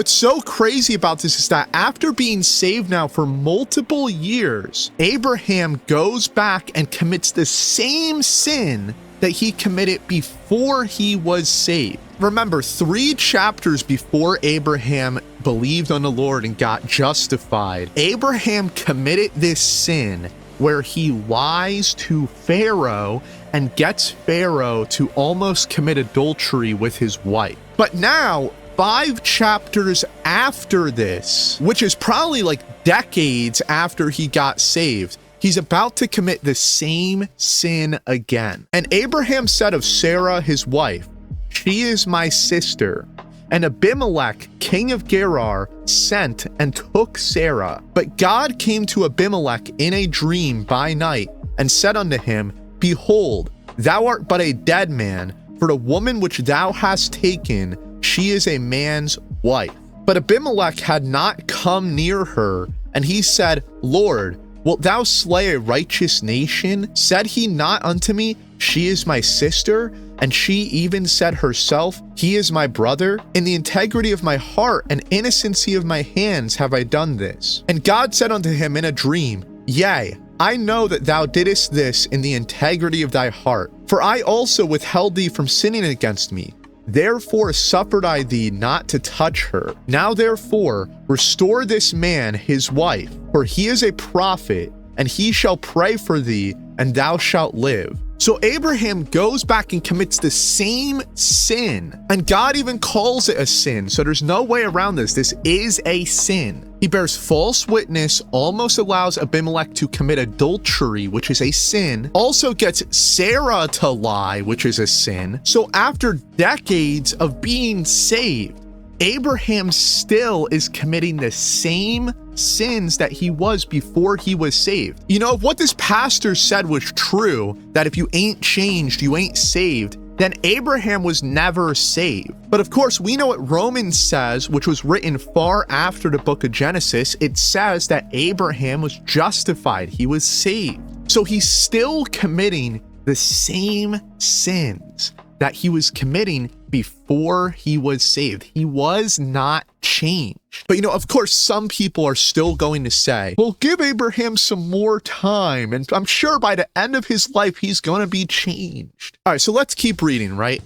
what's so crazy about this is that after being saved now for multiple years, Abraham goes back and commits the same sin that he committed before he was saved. Remember, 3 chapters before Abraham believed on the Lord and got justified, Abraham committed this sin where he lies to Pharaoh and gets Pharaoh to almost commit adultery with his wife. But now, 5 chapters after this, which is probably like decades after he got saved, he's about to commit the same sin again. And Abraham said of Sarah, his wife, "She is my sister." And Abimelech, king of Gerar, sent and took Sarah. But God came to Abimelech in a dream by night and said unto him, "Behold, thou art but a dead man, for the woman which thou hast taken, she is a man's wife." But Abimelech had not come near her, and he said, "Lord, wilt thou slay a righteous nation? Said he not unto me, She is my sister? And she even said herself, He is my brother? In the integrity of my heart and innocency of my hands have I done this." And God said unto him in a dream, "Yea, I know that thou didst this in the integrity of thy heart, for I also withheld thee from sinning against me. Therefore suffered I thee not to touch her. Now therefore restore this man his wife, for he is a prophet, and he shall pray for thee, and thou shalt live." So Abraham goes back and commits the same sin, and God even calls it a sin, so there's no way around this. This is a sin. He bears false witness, almost allows Abimelech to commit adultery, which is a sin, also gets Sarah to lie, which is a sin. So after decades of being saved, Abraham still is committing the same sins that he was before he was saved. You know, if what this pastor said was true, that if you ain't changed, you ain't saved, then Abraham was never saved. But of course, we know what Romans says, which was written far after the book of Genesis. It says that Abraham was justified. He was saved. So he's still committing the same sins that he was committing before he was saved. He was not changed. But you know, of course, some people are still going to say, well, give Abraham some more time, and I'm sure by the end of his life, he's going to be changed. All right, so let's keep reading, right?